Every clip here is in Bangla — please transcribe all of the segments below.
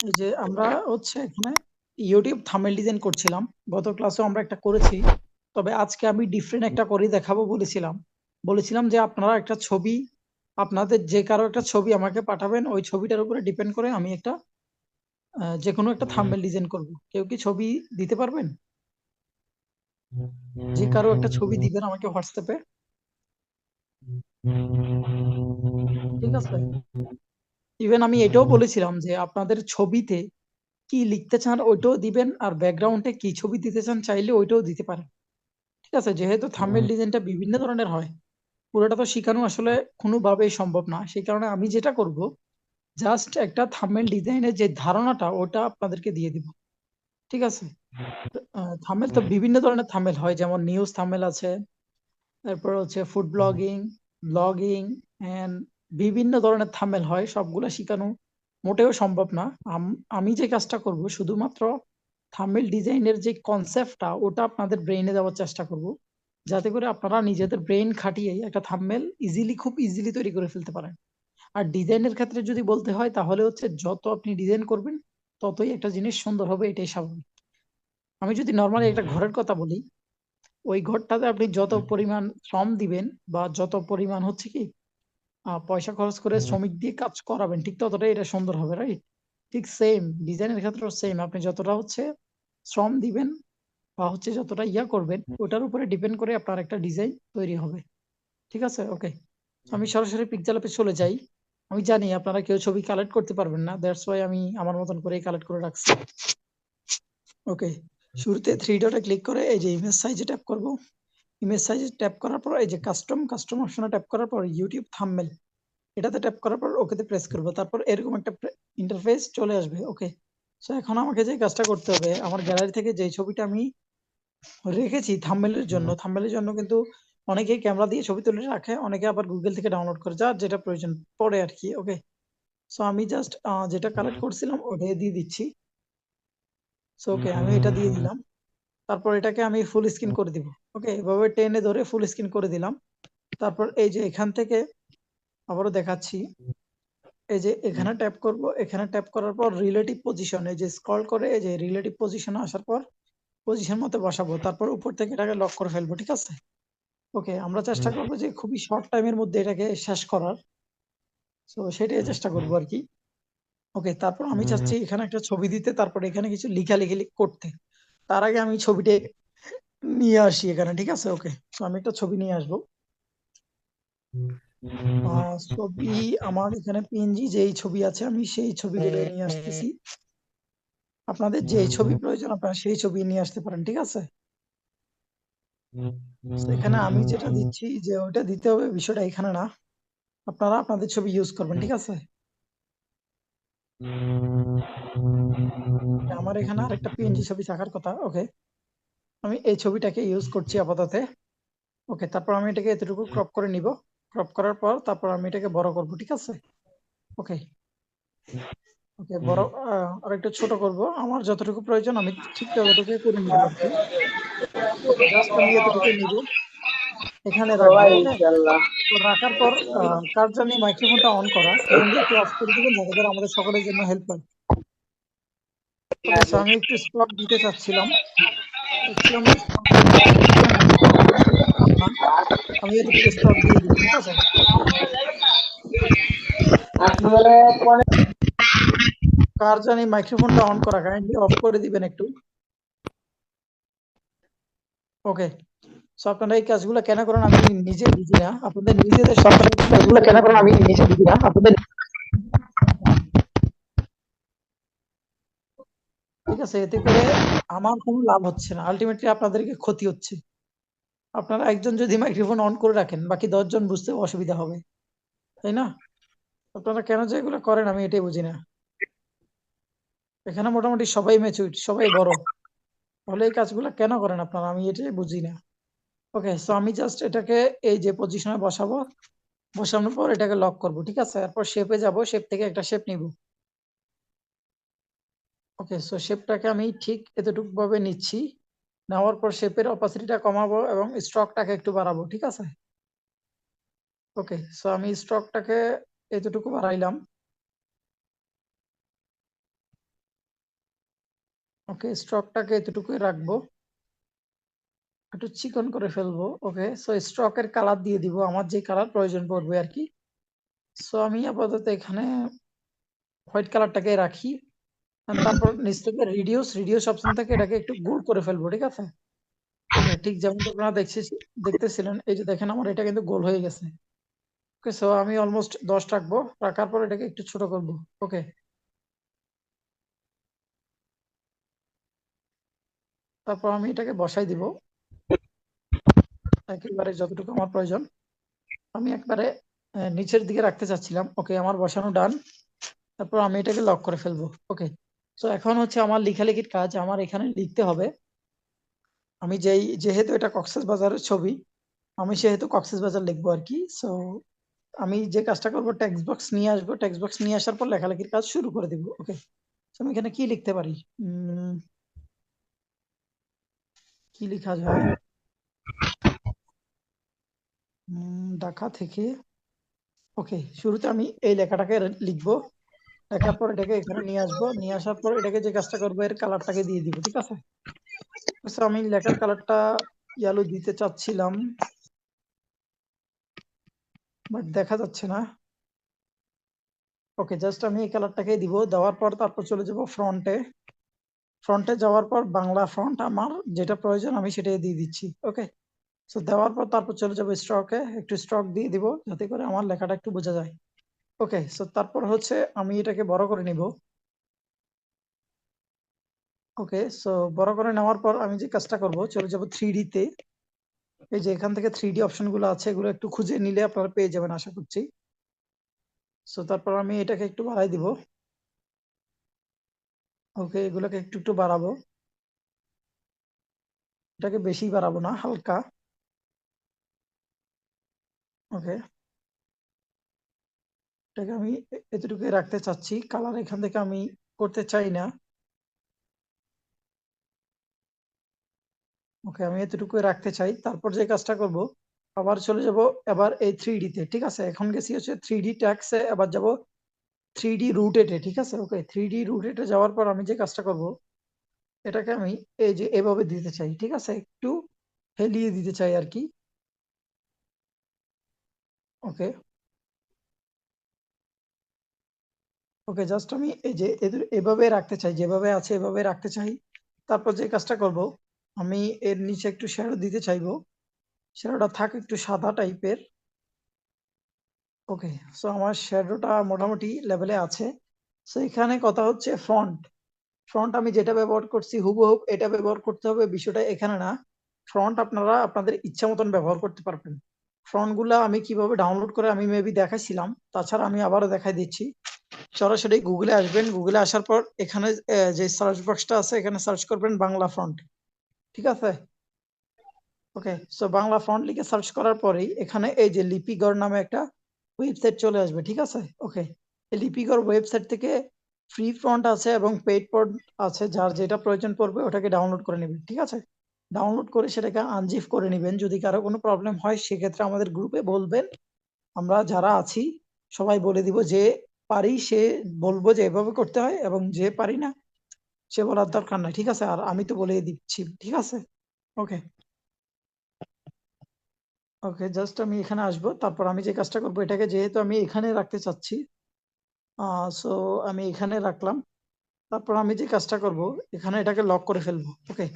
এই যে আমরা হচ্ছে এখানে ইউটিউব থাম্বনেল ডিজাইন করছিলাম, গত ক্লাসেও আমরা একটা করেছি, তবে আজকে আমি ডিফারেন্ট একটা করে দেখাবো বলেছিলাম যে আপনারা একটা ছবি, আপনাদের যে কারো একটা ছবি আমাকে পাঠাবেন, ওই ছবিটার উপরে ডিপেন্ড করে আমি একটা যে কোনো একটা থাম্বনেল ডিজাইন করব। কেউ কি ছবি দিতে পারবেন? যে কারো একটা ছবি দিবেন আমাকে হোয়াটসঅ্যাপে, ঠিক আছে? ইভেন আমি এটাও বলেছিলাম যে আপনাদের ছবিতে কি লিখতে চান ওইটাও দিবেন, আর ব্যাকগ্রাউন্ডে কি ছবি দিতে চান চাইলে ওইটাও দিতে পারেন, ঠিক আছে? যেহেতু থাম্বনেল ডিজাইনটা বিভিন্ন ধরনের হয়, পুরোটা তো শিখানো আসলে কোনোভাবেই সম্ভব না। সেই কারণে আমি যেটা করব, জাস্ট একটা থাম্বনেল ডিজাইনের যে ধারণাটা ওটা আপনাদেরকে দিয়ে দিব, ঠিক আছে? থাম্বনেল তো বিভিন্ন ধরনের থাম্বনেল হয়, যেমন নিউজ থাম্বনেল আছে, তারপর হচ্ছে ফুড ব্লগিং এন্ড বিভিন্ন ধরনের থাম্বনেল হয়, সবগুলা শিখানো মোটেও সম্ভব না। আমি যে কাজটা করব শুধুমাত্র থাম্বনেল ডিজাইনের যে কনসেপ্টটা ওটা আপনাদের ব্রেইনে দেওয়ার চেষ্টা করব, যাতে করে আপনারা নিজেদের ব্রেইন খাটিয়ে একটা থাম্বনেল খুব ইজিলি তৈরি করে ফেলতে পারেন। আর ডিজাইনের ক্ষেত্রে যদি বলতে হয় তাহলে হচ্ছে যত আপনি ডিজাইন করবেন ততই একটা জিনিস সুন্দর হবে, এটাই স্বাভাবিক। আমি যদি নর্মালি একটা ঘরের কথা বলি, ওই ঘরটাতে আপনি যত পরিমাণ শ্রম দিবেন বা যত পরিমাণ হচ্ছে কি পয়সা খরচ করে শ্রমিক দিয়ে কাজ করাবেন, ঠিক ততটাই এটা সুন্দর হবে, রাইট? ঠিক সেম ডিজাইনের ক্ষেত্রেও সেম, আপনি যতটা হচ্ছে শ্রম দিবেন বা হচ্ছে যতটা ইয়া করবেন ওটার উপরে ডিপেন্ড করে আপনার একটা ডিজাইন তৈরি হবে, ঠিক আছে? ওকে, আমি সরাসরি পিকজালাপে চলে যাই। আমি জানি আপনারা কেউ ছবি কালেক্ট করতে পারবেন না, দ্যাটস ওয়াই আমি আমার মতন করে কালেক্ট করে রাখছি। ওকে, শুরুতে থ্রি ডটে ক্লিক করে এই যে ইমেজ সাইজে ট্যাপ করব। ইমেজ সাইজে ট্যাপ করার পর এই যে কাস্টম অপশনে ট্যাপ করার পর ইউটিউব থাম্বনেল এটাতে ট্যাপ করার পর ওকেতে প্রেস করব, তারপর এরকম একটা ইন্টারফেস চলে আসবে। ওকে, সো এখন আমাকে যে কাজটা করতে হবে, আমার গ্যালারি থেকে যে ছবিটা আমি রেখেছি থাম্বনেলের জন্য কিন্তু অনেকেই ক্যামেরা দিয়ে ছবি তুলে রাখে, অনেকে আবার গুগল থেকে ডাউনলোড করে, যার যেটা প্রয়োজন পড়ে আর কি। ওকে, সো আমি জাস্ট যেটা কালেক্ট করছিলাম ওটাই দিয়ে দিচ্ছি। সো ওকে, আমি এটা দিয়ে দিলাম, তারপর এটাকে আমি ফুল স্ক্রিন করে দিব। ওকে, এভাবে টেনে ধরে ফুল স্ক্রিন করে দিলাম। তারপর এই যে এখান থেকে আবারও দেখাচ্ছি, এই যে এখানে ট্যাপ করব, এখানে ট্যাপ করার পর রিলেটিভ পজিশন, এই যে স্ক্রল করে এই যে রিলেটিভ পজিশনে আসার পর পজিশন মতো বসাবো, তারপর উপর থেকে এটাকে লক করে ফেলবো, ঠিক আছে? ওকে, আমরা চেষ্টা করবো যে খুবই শর্ট টাইমের মধ্যে এটাকে শেষ করার, তো সেটাই চেষ্টা করবো আর কি। ওকে, তারপর আমি চাচ্ছি এখানে একটা ছবি দিতে, তারপর এখানে কিছু লেখালেখি করতে। তার আগে আমি ছবিটা নিয়ে আসি এখানে, ঠিক আছে? ওকে, তো আমি একটা ছবি নিয়ে আসবো। ছবি আমার এখানে পিএনজি যেই ছবি আছে আমি সেই ছবিগুলো নিয়ে আসতেছি। আপনাদের যে ছবি প্রয়োজন আপনারা সেই ছবি নিয়ে আসতে পারেন, ঠিক আছে? তো এখানে আমি যেটা দিচ্ছি যে ওটা দিতে হবে বিষয়টা এখানে না, আপনারা আপনাদের ছবি ইউজ করবেন, ঠিক আছে? আমার এখানে আরেকটা পিএনজি ছবি থাকার কথা। ওকে, আমি এই ছবিটাকে ইউজ করছি আপাতত। ওকে, তারপর আমি এটাকে এতটুকু ক্রপ করে নিব। ক্রপ করার পর তারপর আমি এটাকে বড় করব, ঠিক আছে? ওকে, ওকে, বড় আর একটু ছোট করব, আমার যতটুকু প্রয়োজন আমি ঠিক ততটুকু করে নিব আর কি। ওকে, জাস্ট আমি এতটুকু নিব, এখানে রাখবো। ওকে, তো রাখার পর কার জানি মাইক্রোফোনটা অন করা, কাইন্ডলি একটু অফ করে দিবেন যাতে করে আমাদের সকলের জন্য হেল্প হয়। ওকে, সো আমি একটু স্টপ দিতে চাচ্ছিলাম, একটু আমি স্টপ দিয়ে দিচ্ছি। হ্যাঁ, এটা খারাপ না, আমি এতটুকু স্টপ দিয়ে দিব, ঠিক আছে? কার জানি মাইক্রোফোনটা অন করা, কাইন্ডলি অফ করে দিবেন একটু। ওকে, সো আপনারা এই কাজগুলো কেন করেন আমি নিজে বুঝি না, আপনাদের নিজেদের সমস্যার জন্য এগুলো কেন করেন আমি নিজে বুঝি না, আপনাদের, ঠিক আছে? এতে করে আমার কোনো লাভ হচ্ছে না, আলটিমেটলি আপনাদেরকে ক্ষতি হচ্ছে। আপনারা একজন যদি মাইক্রোফোন অন করে রাখেন বাকি 10 জন বুঝতে অসুবিধা হবে, তাই না? আপনারা কেন যে এগুলো করেন আমি এটাই বুঝি না। এখানে মোটামুটি সবাই ম্যাচিউরড, সবাই বড়, তাহলে এই কাজগুলো কেন করেন আপনারা আমি এটাই বুঝি না। ওকে, সো আমি জাস্ট এটাকে এই যে পজিশনে বসাবো, বসানোর পর এটাকে লক করব, ঠিক আছে? এরপর শেপে যাব, শেপ থেকে একটা শেপ নিব। ওকে, সো শেপটাকে আমি ঠিক এতটুকু ভাবে নিচ্ছি, নেওয়ার পর শেপের অপাসিটিটা কমাবো এবং স্ট্রোকটাকে একটু বাড়াবো, ঠিক আছে? ওকে, সো আমি স্ট্রোকটাকে এতটুকু বাড়াইলাম। ওকে, স্ট্রোকটাকে এতটুকুই রাখবো, একটু চিকন করে ফেলবো। ওকে, সো স্ট্রোকের কালার দিয়ে দিব আমার যে কালার প্রয়োজন পড়বে আর কি। সো আমি আপাতত এখানে হোয়াইট কালারটাকে রাখি, and তারপর নিচ থেকে রিডিউস অপশন থেকে এটাকে একটু গোল করে ফেলবো, ঠিক আছে? ওকে, ঠিক যেমন আপনারা দেখতেছিলেন, এই যে দেখেন আমার এটা কিন্তু গোল হয়ে গেছে। ওকে, সো আমি অলমোস্ট 10 রাখবো, রাখার পর এটাকে একটু ছোট করব। ওকে, তারপর আমি এটাকে বসাই দিব একেবারে যতটুকু আমার প্রয়োজন। আমি একবারে নিচের দিকে রাখতে চাচ্ছিলাম। ওকে, আমার বসানো ডান। তারপর আমি এটাকে লক করে ফেলবো। ওকে, সো এখন হচ্ছে আমার লেখালেখির কাজ। আমার এখানে লিখতে হবে, আমি যেহেতু এটা কক্সবাজারের ছবি, আমি সেহেতু কক্সবাজার লিখবো আর কি। সো আমি যে কাজটা করবো, টেক্সট বক্স নিয়ে আসবো, টেক্সট বক্স নিয়ে আসার পর লেখালেখির কাজ শুরু করে দিব। ওকে, আমি এখানে কি লিখতে পারি? কি লেখা যায়? ঢাকা থেকে। ওকে, শুরুতে আমি এই লেখাটাকে লিখবো, লেখার পর এটাকে এখানে নিয়ে আসবো, নিয়ে আসার পর এটাকে যে কাজটা করবো, এর কালারটাকে দিয়ে দিব, ঠিক আছে? আচ্ছা, আমি লেখার কালারটা ইয়েলো দিতে চাচ্ছিলাম, বাট দেখা যাচ্ছে না। ওকে, জাস্ট আমি এই কালারটাকে দিব, দেওয়ার পর তারপর চলে যাব ফ্রন্টে। ফ্রন্টে যাওয়ার পর বাংলা ফ্রন্ট আমার যেটা প্রয়োজন আমি সেটাই দিয়ে দিচ্ছি। ওকে, সো দেওয়ার পর তারপর চলে যাবো স্ট্রোকে, একটু স্ট্রোক দিয়ে দিব যাতে করে আমার লেখাটা একটু বোঝা যায়। ওকে, সো তারপর হচ্ছে আমি এটাকে বড় করে নিব। ওকে, সো বড় করে নেওয়ার পর আমি যে কাজটা করব, চলে যাব 3D তে। এই যে এখান থেকে 3D অপশন গুলো আছে, এগুলো একটু খুঁজে নিলে আপনারা পেয়ে যাবেন আশা করছি। সো তারপর আমি এটাকে একটু বাড়াই দিব। ওকে, এগুলোকে একটু একটু বাড়াবো, এটাকে বেশি বাড়াবো না, হালকা। ওকে, এটাকে আমি এতটুকুই রাখতে চাচ্ছি, কালার এখান থেকে আমি করতে চাই না। ওকে, আমি এতটুকুই রাখতে চাই। তারপর যে কাজটা করব, আবার চলে যাব এবার এই 3D তে, ঠিক আছে? এখন গেছি হচ্ছে 3D ট্যাক্সে, এবার যাব 3D রুটেটে, ঠিক আছে? ওকে, 3D রুটেটে যাওয়ার পর আমি যে কাজটা করব, এটাকে আমি এই যে এভাবে দিতে চাই, ঠিক আছে? একটু হেলিয়ে দিতে চাই আর কি। ওকে, ওকে, জাস্ট আমি এই যে এভাবে রাখতে চাই, যেভাবে আছে এভাবে রাখতে চাই। তারপর যে কাজটা করব, আমি এর নিচে একটু শ্যাডো দিতে চাইবো, শ্যাডোটা থাক একটু সাদা টাইপের। ওকে, সো আমার শ্যাডোটা মোটামুটি লেভেলে আছে। সো এখানে কথা হচ্ছে ফন্ট। ফন্ট আমি যেটা ব্যবহার করছি হুবহু এটা ব্যবহার করতে হবে, বিষয়টা এখানে না। ফন্ট আপনারা আপনাদের ইচ্ছা মতন ব্যবহার করতে পারবেন। ফন্ট গুলা আমি কিভাবে ডাউনলোড করে আমি মেবি দেখাইছিলাম, তাছাড়া আমি আবারও দেখাই দিচ্ছি। সরাসরি গুগলে আসবেন, গুগলে আসার পর এখানে যে সার্চ বক্সটা আছে এখানে সার্চ করবেন বাংলা ফন্ট, ঠিক আছে? ওকে, সো বাংলা ফন্ট লিখে সার্চ করার পরেই এখানে এই যে লিপিগড় নামে একটা ওয়েবসাইট চলে আসবে, ঠিক আছে? ওকে, এই লিপিগড় ওয়েবসাইট থেকে ফ্রি ফন্ট আছে এবং পেইড ফন্ট আছে, যার যেটা প্রয়োজন পড়বে ওটাকে ডাউনলোড করে নেবেন, ঠিক আছে? ডাউনলোড করে সেটাকে আনজিপ করে নেবেন। যদি কারো কোনো প্রবলেম হয় সেক্ষেত্রে আমাদের গ্রুপে বলবেন, আমরা যারা আছি সবাই বলে দিব। যে পারি সে বলবো যে এভাবে করতে হয়, এবং যে পারি না সে বলার দরকার নাই, ঠিক আছে? আর আমি তো বলে দিচ্ছি, ঠিক আছে? ওকে, ওকে, জাস্ট আমি এখানে আসবো, তারপর আমি যে কাজটা করবো, এটাকে যেহেতু আমি এখানে রাখতে চাচ্ছি, সো আমি এখানে রাখলাম। তারপর আমি যে কাজটা করব, এখানে এটাকে লক করে ফেলবো। ওকে,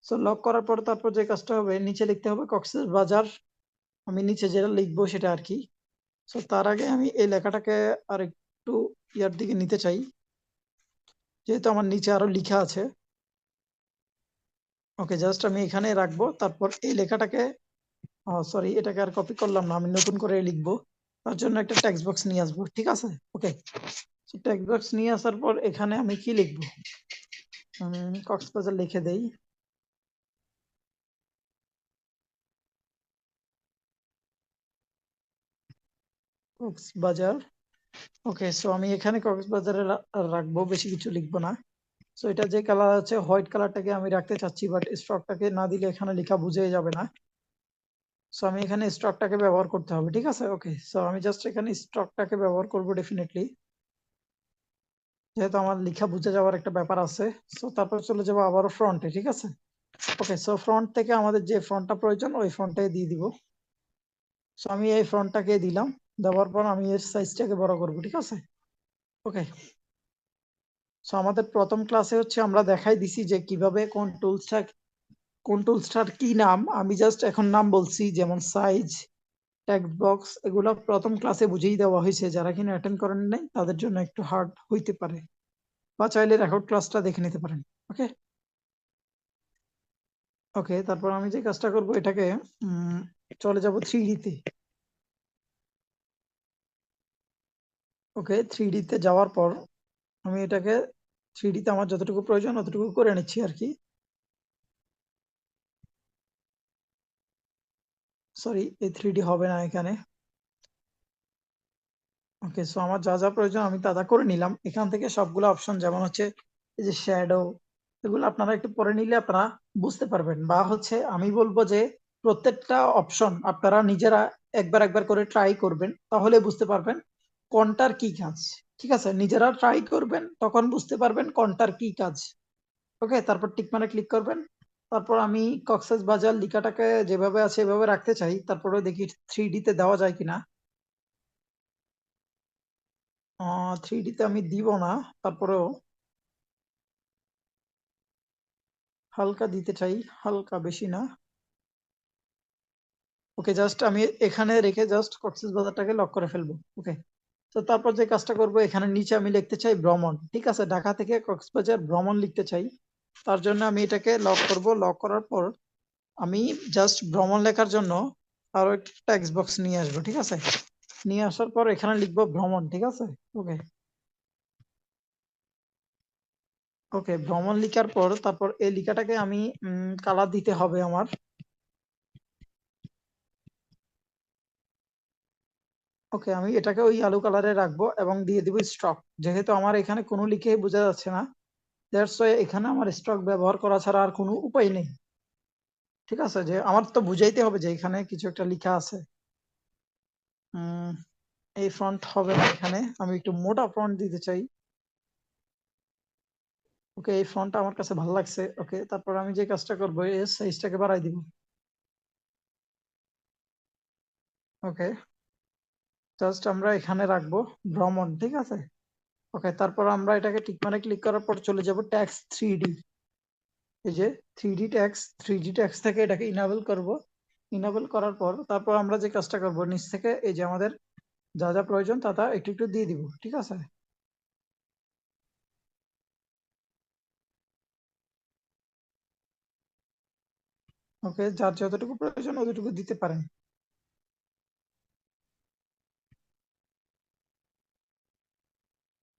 সো লক করার পর তারপর যে কাজটা হবে, নিচে লিখতে হবে কক্সবাজার। আমি নিচে যেটা লিখবো সেটা আর কি। সো তার আগে আমি এই লেখাটাকে আর একটু ইয়ার দিকে নিতে চাই, যেহেতু আমার নিচে আরো লেখা আছে। ওকে, জাস্ট আমি এখানে রাখবো, তারপর এই লেখাটাকে, সরি, এটাকে আর কপি করলাম না, আমি নতুন করে লিখবো। তার জন্য একটা টেক্সট বক্স নিয়ে আসবো, ঠিক আছে? ওকে, টেক্সট বক্স নিয়ে আসার পর এখানে আমি কি লিখবো? কক্সবাজার লিখে দেই। কক্সবাজার। ওকে, সো আমি এখানে কক্সবাজারে রাখবো, বেশি কিছু লিখবো না। সো এটা যে কালার আছে হোয়াইট কালারটাকে আমি রাখতে চাচ্ছি, বাট স্ট্রোকটাকে না দিলে এখানে লেখা বুঝে যাবে না। সো আমি এখানে স্ট্রকটাকে ব্যবহার করতে হবে, ঠিক আছে। ওকে, সো আমি জাস্ট এখানে স্ট্রকটাকে ব্যবহার করব ডেফিনেটলি, যেহেতু আমার লেখা বুঝে যাওয়ার একটা ব্যাপার আছে। সো তারপর চলে যাবো আবারও ফ্রন্টে, ঠিক আছে। ওকে, সো ফ্রন্ট থেকে আমাদের যে ফ্রন্টটা প্রয়োজন ওই ফ্রন্টটাই দিয়ে দিব। সো আমি এই ফ্রন্টটাকে দিলাম, দেওয়ার পর আমি এর সাইজটাকে বড় করব, ঠিক আছে। ওকে, সো আমাদের প্রথম ক্লাসে হচ্ছে আমরা দেখাই দিছি যে কিভাবে কোন টুলসটার কি নাম। আমি জাস্ট এখন নাম বলছি, যেমন সাইজ, টেক্সট বক্স, এগুলো প্রথম ক্লাসে বুঝিয়ে দেওয়া হয়েছে। যারা কিনা অ্যাটেন্ড করেন নাই তাদের জন্য একটু হার্ড হইতে পারে, বা চাইলে রেকর্ড ক্লাসটা দেখে নিতে পারেন। ওকে, ওকে, তারপর আমি যে কাজটা করব এটাকে চলে যাব 3D তে। ওকে, 3D তে যাওয়ার পর আমি এটাকে 3D তে আমার যতটুকু প্রয়োজন ততটুকু করে নিচ্ছি আর কি। সরি, এই 3D হবে না এখানে। ওকে, সো আমার যা যা প্রয়োজন আমি তা তা করে নিলাম। এখান থেকে সবগুলো অপশন, যেমন হচ্ছে এই যে শ্যাডো, এগুলো আপনারা একটু পরে নিলে আপনারা বুঝতে পারবেন, বা হচ্ছে আমি বলবো যে প্রত্যেকটা অপশন আপনারা নিজেরা একবার একবার করে ট্রাই করবেন, তাহলে বুঝতে পারবেন কোনটার কি কাজ। ঠিক আছে, নিজেরা ট্রাই করবেন, তখন বুঝতে পারবেন কোনটার কি কাজ। ওকে, তারপর টিক মানে ক্লিক করবেন। তারপর আমি কক্সেস বাজার লিখাটাকে যেভাবে আছে এভাবে রাখতে চাই, তারপরে দেখি 3D তে দেওয়া যায় কিনা। 3D তে আমি দিব না, তারপরেও হালকা দিতে চাই, হালকা, বেশি না। ওকে, জাস্ট আমি এখানে রেখে জাস্ট কক্সেস বাজারটাকে লক করে ফেলবো। ওকে, তো তারপর যে কাজটা করব, এখানে নিচে আমি লিখতে চাই ভ্রমণ, ঠিক আছে, ঢাকা থেকে কক্সবাজার ভ্রমণ লিখতে চাই। তার জন্য আমি এটাকে লক করব। লক করার পর আমি জাস্ট ভ্রমণ লেখার জন্য আরো একটা টেক্সট বক্স নিয়ে আসবো, ঠিক আছে। নিয়ে আসার পর এখানে লিখবো ভ্রমণ, ঠিক আছে। ওকে, ওকে, ভ্রমণ লিখার পর তারপর এই লেখাটাকে আমি কালার দিতে হবে আমার। ওকে, আমি এটাকে ওই আলু কালারে রাখবো এবং দিয়ে দিব স্ট্রক। যেহেতু আমার এখানে কোনো লিখে বোঝা যাচ্ছে না, দ্যাটস ওয়াই এখানে আমার স্ট্রক ব্যবহার করা ছাড়া আর কোনো উপায় নেই। ঠিক আছে, যে আমার তো বুঝাইতে হবে যে এখানে কিছু একটা লেখা আছে। উম এই ফন্ট হবে না, এখানে আমি একটু মোটা ফন্ট দিতে চাই। ওকে, এই ফন্টটা আমার কাছে ভালো লাগছে। ওকে, তারপর আমি যে কাজটা করবো এই সাইজটাকে বাড়াই দিব। ওকে, জাস্ট আমরা এখানে রাখবো ভ্রমণ, ঠিক আছে। ওকে, তারপর আমরা এটাকে টিক মানে ক্লিক করার পর চলে যাব ট্যাক্স 3D। এই যে 3D ট্যাক্স থেকে এটাকে ইনাবেল করব। ইনাবেল করার পর তারপর আমরা যে কাজটা করব, নিচ থেকে এই যে আমাদের যা যা প্রয়োজন তা তা একটু একটু দিয়ে দিব, ঠিক আছে। ওকে, যার যতটুকু প্রয়োজন অতটুকু দিতে পারেন।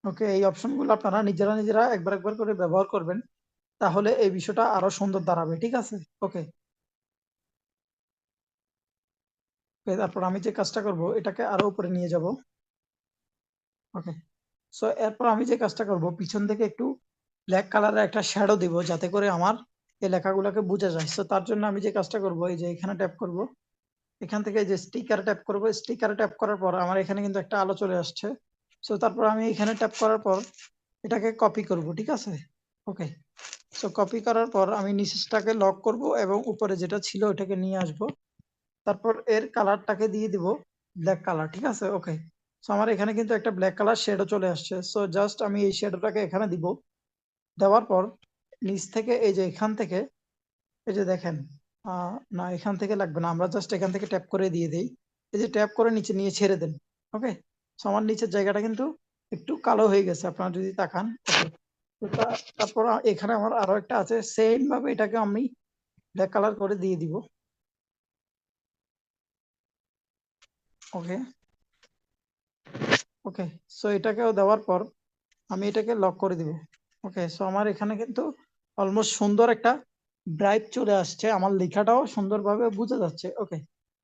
ওকে, এই অপশনগুলো আপনারা নিজেরা নিজেরা একবার একবার করে ব্যবহার করবেন, তাহলে এই বিষয়টা আরো সুন্দর দাঁড়াবে, ঠিক আছে। ওকে, ওকে, তারপর আমি যে কাজটা করব এটাকে আরো উপরে নিয়ে যাব। ওকে, সো এরপর আমি যে কাজটা করব, পিছন থেকে একটু ব্ল্যাক কালারের একটা শ্যাডো দিব, যাতে করে আমার এই লেখাগুলোকে বোঝা যায়। সো তার জন্য আমি যে কাজটা করব, এই যে এখানে ট্যাপ করব, এখান থেকে এই যে স্টিকার ট্যাপ করব। স্টিকার ট্যাপ করার পর আমার এখানে কিন্তু একটা আলো চলে আসছে। সো তারপর আমি এখানে ট্যাপ করার পর এটাকে কপি করব, ঠিক আছে। ওকে, সো কপি করার পর আমি নিচেরটাকে লক করব এবং উপরে যেটা ছিল ওটাকে নিয়ে আসব। তারপর এর কালারটাকে দিয়ে দিব ব্ল্যাক কালার, ঠিক আছে। ওকে, সো আমার এখানে কিন্তু একটা ব্ল্যাক কালার শেডও চলে আসছে। সো জাস্ট আমি এই শেডোটাকে এখানে দিব। দেওয়ার পর নিচ থেকে এই যে এখান থেকে এই যে দেখেন, না, এখান থেকে লাগবে না, আমরা জাস্ট এখান থেকে ট্যাপ করে দিয়ে দেই। এই যে ট্যাপ করে নিচে নিয়ে ছেড়ে দেন। ওকে, সো আমার নিচের জায়গাটা কিন্তু একটু কালো হয়ে গেছে, আপনারা যদি তাকান। ওকে, তো তারপর এখানে আমার আরো একটা আছে, সেম ভাবে এটাকে আমি ব্ল্যাক কালার করে দিয়ে দিব। ওকে, ওকে, সো এটাকেও দেওয়ার পর আমি এটাকে লক করে দিব। ওকে, সো আমার এখানে কিন্তু অলমোস্ট সুন্দর একটা ব্রাইট চলে আসছে, আমার লেখাটাও সুন্দরভাবে বোঝা যাচ্ছে। ওকে,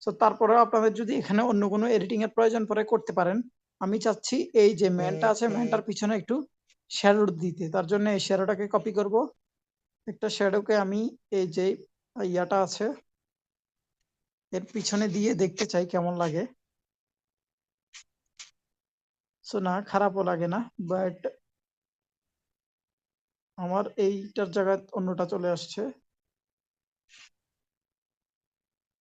সো তারপরেও আপনাদের যদি এখানে অন্য কোনো এডিটিং এর প্রয়োজন পড়ে করতে পারেন। আমি চাচ্ছি এই যে ম্যানটা আছে, ম্যানটার পিছনে একটু শ্যাডো দিতে। তার জন্য এই শ্যাডোটাকে কপি করব। একটা শ্যাডোকে আমি এই যে ইয়াটা আছে, এর পিছনে দিয়ে দেখতে চাই কেমন লাগে। সো না, খারাপও লাগে না, বাট আমার এইটার জায়গায় অন্যটা চলে আসছে।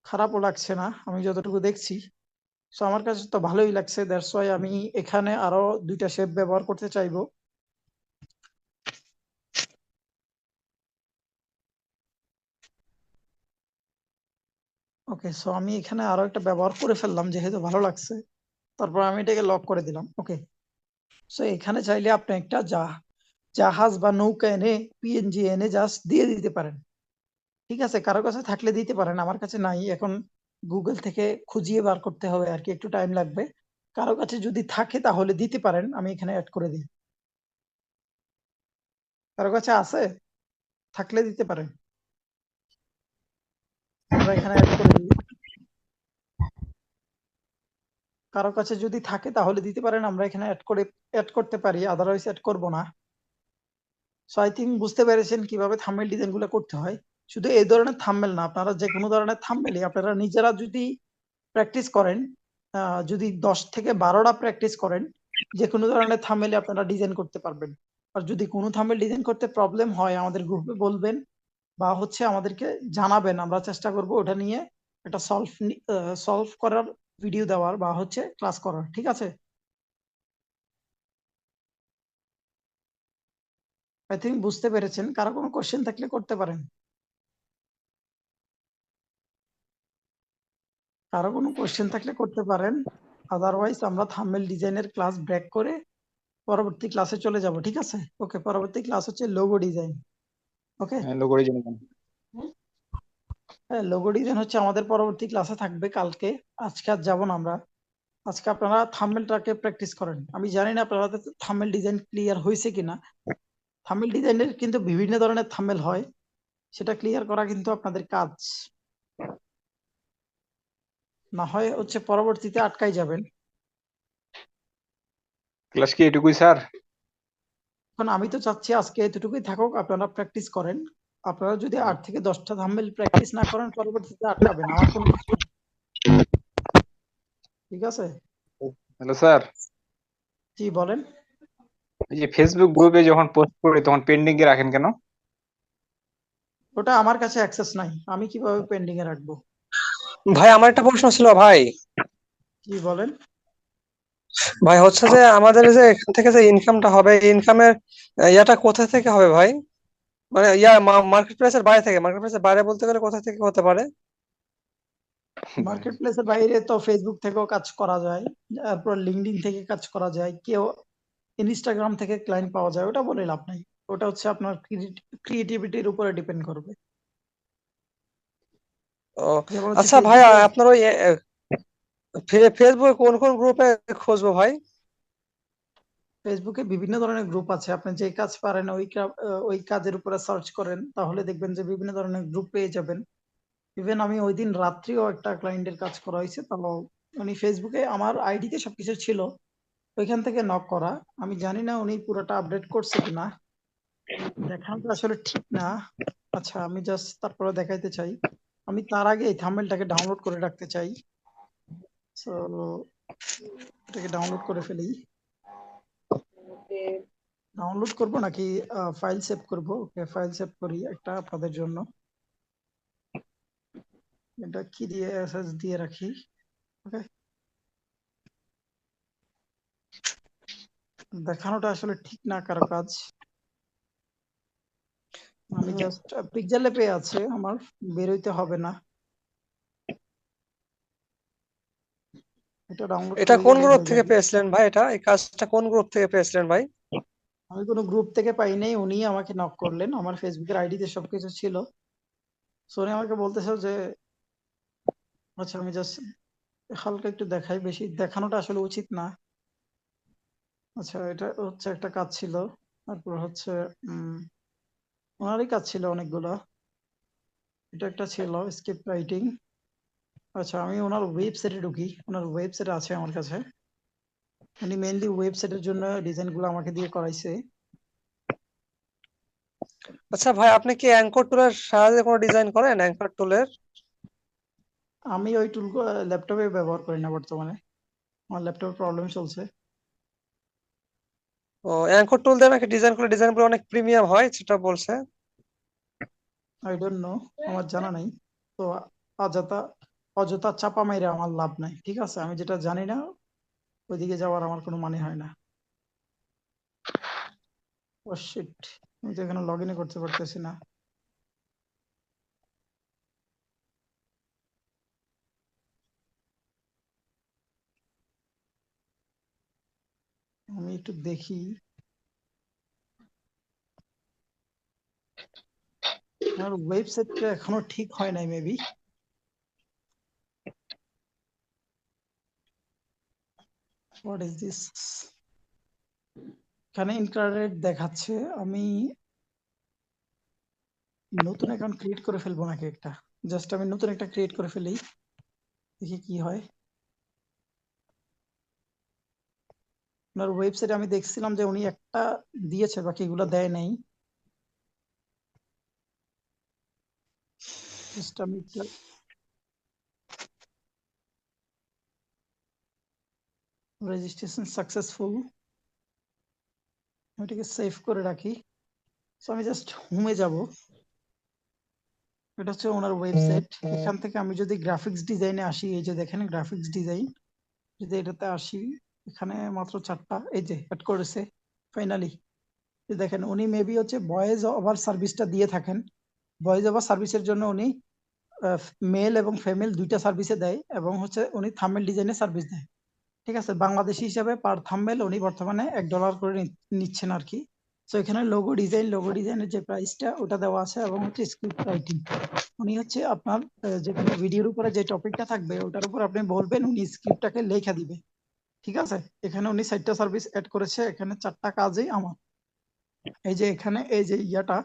খারাপও লাগছে না আমি যতটুকু দেখছি। সো আমার কাছে তো ভালোই লাগছে, দ্যাটস ওয়াই আমি এখানে আরো 2টা শেপ ব্যবহার করতে চাইবো। ওকে, সো আমি এখানে আরো একটা ব্যবহার করে ফেললাম যেহেতু ভালো লাগছে। তারপর আমি এটাকে লক করে দিলাম। ওকে, সো এখানে চাইলে আপনি একটা জাহাজ বা নৌকা এনে পিএনজি এনে জাস্ট দিয়ে দিতে পারেন। ঠিক আছে, কারো কাছে থাকলে দিতে পারেন, আমার কাছে নাই এখন। গুগল থেকে খুঁজিয়ে বার করতে হবে আর কি, একটু টাইম লাগবে। কারো কাছে যদি থাকে তাহলে দিতে পারেন, আমি এখানে অ্যাড করে দিই। কারো কাছে আছে? থাকলে দিতে পারেন, আমরা এখানে অ্যাড করে দিই। কারো কাছে যদি থাকে তাহলে দিতে পারেন, আমরা এখানে অ্যাড করতে পারি, আদারওয়াইজ অ্যাড করব না। সো আই থিঙ্ক বুঝতে পেরেছেন কিভাবে থাম্বনেল ডিজাইন গুলো করতে হয়। শুধু এই ধরনের থাম্বনেল না, আপনারা যে কোনো ধরনের থাম্বনেলই আপনারা নিজেরা যদি প্র্যাকটিস করেন, যদি 10 থেকে 12টা প্র্যাকটিস করেন, যে কোনো ধরনের থাম্বনেল আপনারা ডিজাইন করতে পারবেন। আর যদি কোনো থাম্বনেল ডিজাইন করতে প্রবলেম হয় আমাদের গ্রুপে বলবেন, বা হচ্ছে আমাদেরকে জানাবেন, আমরা চেষ্টা করব ওটা নিয়ে একটা সলভ করার ভিডিও দেওয়ার বা হচ্ছে ক্লাস করার। ঠিক আছে, আই থিঙ্ক বুঝতে পেরেছেন। কারো কোনো কোশ্চেন থাকলে করতে পারেন। কারো কোনো কোশ্চেন থাকলে করতে পারেন, আদারওয়াইজ আমরা থাম্বনেল ডিজাইনের ক্লাস ব্রেক করে পরবর্তী ক্লাসে চলে যাব। ঠিক আছে, ওকে, পরবর্তী ক্লাস হচ্ছে লোগো ডিজাইন। ওকে, লোগো ডিজাইন। হ্যাঁ, লোগো ডিজাইন হচ্ছে আমাদের পরবর্তী ক্লাসে থাকবে কালকে। আজকে আর যাবো না আমরা। আজকে আপনারা থাম্বনেলটাকে প্র্যাকটিস করেন। আমি জানি না আপনাদের থাম্বনেল ডিজাইন ক্লিয়ার হয়েছে কিনা। থাম্বনেল ডিজাইনের কিন্তু বিভিন্ন ধরনের থাম্বনেল হয়, সেটা ক্লিয়ার করা কিন্তু আপনাদের কাজ। না হয় হচ্ছে পরবর্তীতে আটকাই যাবেন। ক্লাস কি এটুকুই স্যার? এখন আমি তো চাচ্ছি আজকে এতটুকুই থাকুক, আপনারা প্র্যাকটিস করেন। আপনারা যদি 8 থেকে 10টা থাম্বনেল প্র্যাকটিস না করেন পরবর্তীতে আটকাবেন, আমার কোনো কিছু না। ঠিক আছে, হ্যালো স্যার, জি বলেন। এই যে ফেসবুক গ্রুপে যখন পোস্ট করি তখন পেন্ডিং এ রাখেন কেন? ওটা আমার কাছে অ্যাক্সেস নাই, আমি কিভাবে পেন্ডিং এ রাখবো? ভাই আমার একটা প্রশ্ন ছিল ভাই। জি বলেন। ভাই হচ্ছে যে আমাদের যে এখান থেকে যে ইনকামটা হবে, ইনকামের ইয়াটা কোথা থেকে হবে ভাই? মানে মার্কেট প্লেসের বাইরে থেকে, মার্কেট প্লেসের বাইরে বলতে গেলে কোথা থেকে হতে পারে? মার্কেট প্লেসের বাইরে তো ফেসবুক থেকেও কাজ করা যায়, তারপর লিঙ্কডইন থেকে কাজ করা যায়, কেউ ইনস্টাগ্রাম থেকে ক্লায়েন্ট পাওয়া যায়, ওটা বলে লাভ নাই। ওটা হচ্ছে আপনার ক্রিয়েটিভিটির উপরে ডিপেন্ড করবে। ও যেমন হচ্ছে আচ্ছা ভাই, ফেসবুকে, আপনার ওই ফেসবুকে কোন কোন গ্রুপে খুঁজবো ভাই? ফেসবুকে বিভিন্ন ধরনের গ্রুপ আছে, আপনি যে কাজ পারেন ওই কাজের উপরে সার্চ করেন, তাহলে দেখবেন যে বিভিন্ন ধরনের গ্রুপ পেয়ে যাবেন। ইভেন আমি ওই দিন রাত্রিও একটা ক্লায়েন্টের কাজ করা হয়েছে, তাহলে উনি ফেসবুকে আমার আইডিতে সবকিছু ছিল, ওইখান থেকে নক করা। আমি জানি না উনি পুরোটা আপডেট করছে কিনা, দেখানোটা আসলে ঠিক না। আচ্ছা, আমি জাস্ট তারপরে দেখাইতে চাই। আমি তার আগে এই থাম্বনেলটাকে ডাউনলোড করে রাখতে চাই। সো এটাকে ডাউনলোড করে ফেলি। ডাউনলোড করব নাকি ফাইল সেভ করব? ওকে, ফাইল সেভ করি একটা আপনাদের জন্য। এটা কি দিয়ে এসএস দিয়ে রাখি। ওকে, দেখানোটা আসলে ঠিক না কারো কাজ। আমি জাস্ট পিকচার ল্যাবে আছে আমার, বেরোইতে হবে না। এটা ডাউনলোড এটা করলে কোন বের গ্রুপ হয়ে থেকে যাবে। পেয়েছিলেন ভাই? এই কাজটা কোন গ্রুপ থেকে পেয়েছিলেন ভাই? আমি কোনো গ্রুপ থেকে পাই নাই, উনি আমাকে নক করলেন, আমার ফেসবুকের আইডিতে সবকিছু ছিল। সো উনি আমাকে বলতেছে যে, আচ্ছা আমি জাস্ট হালকা একটু দেখাই, বেশি দেখানোটা আসলে উচিত না। আচ্ছা, এটা হচ্ছে একটা কাজ ছিল, তারপর হচ্ছে ওনারই কাজ ছিল অনেকগুলো। এটা একটা ছিল স্ক্রিপ্ট রাইটিং। আচ্ছা, আমি ওনার ওয়েবসাইটে ঢুকি, ওনার ওয়েবসাইট আছে আমার কাছে। উনি মেইনলি ওয়েবসাইটের জন্য ডিজাইন গুলো আমাকে দিয়ে করাইছে। আচ্ছা ভাই, আপনি কি অ্যাঙ্কর টুলের সাহায্যে কোনো ডিজাইন করেন? অ্যাঙ্কর টুলের আমি ওই টুল ল্যাপটপে ব্যবহার করি না বর্তমানে, আমার ল্যাপটপে প্রবলেম চলছে। ও অ্যাঙ্কর টুল দিয়ে নাকি ডিজাইন করে অনেক প্রিমিয়াম হয় সেটা বলছে। আই ডোন্ট নো, আমার জানা নাই। তো অযথা অযথা চাপা মাইরে আমার লাভ নাই, ঠিক আছে? আমি যেটা জানি না ওইদিকে যাওয়ার আমার কোনো মানে হয় না। ও শিট, আমি তো এখানে লগ ইনই করতে পারতেছি না। আমি একটু দেখি, আমার ওয়েবসাইটটা এখনো ঠিক হয় নাই মেবি। What is this? এখানে ইনফ্রারেড দেখাচ্ছে। আমি নতুন অ্যাকাউন্ট ক্রিয়েট করে ফেলবো নাকি একটা? জাস্ট আমি নতুন একটা ক্রিয়েট করে ফেলি, দেখি কি হয়। আপনার ওয়েবসাইটে আমি দেখছিলাম যে উনি একটা দিয়েছে, বাকিগুলো দেয় নাই। জাস্ট আমি রেজিস্ট্রেশন সাকসেসফুল, আমি এটাকে সেভ করে রাখি। সো আমি জাস্ট হোমে যাব। এটা হচ্ছে ওনার ওয়েবসাইট। এখান থেকে আমি যদি গ্রাফিক্স ডিজাইনে আসি, এই যে দেখেন গ্রাফিক্স ডিজাইন, যদি এটাতে আসি, এখানে মাত্র 4টা এই যে অ্যাড করেছে ফাইনালি। দেখেন উনি মেবি হচ্ছে ভয়েস ওভার সার্ভিসটা দিয়ে থাকেন। ভয়েস ওভার সার্ভিসের জন্য উনি মেল এবং ফিমেল দুইটা সার্ভিসে দেয়, এবং হচ্ছে উনি থাম্বনেল ডিজাইনের সার্ভিস দেয়। ঠিক আছে, বাংলাদেশি হিসাবে পার থাম্বনেল উনি বর্তমানে $1 করে নিচ্ছেন আর কি। তো এখানে লোগো ডিজাইনের যে প্রাইসটা ওটা দেওয়া আছে, এবং হচ্ছে স্ক্রিপ্ট রাইটিং। উনি হচ্ছে আপনার যে কোনো ভিডিওর উপরে যে টপিকটা থাকবে ওটার উপর আপনি বলবেন, উনি স্ক্রিপ্টটাকে লেখা দিবে। ঠিক আছে, এখানে উনি 4টা সার্ভিস অ্যাড করেছে, এখানে 4টা কাজই আমার। এই যে এখানে এই যে ইয়াটা,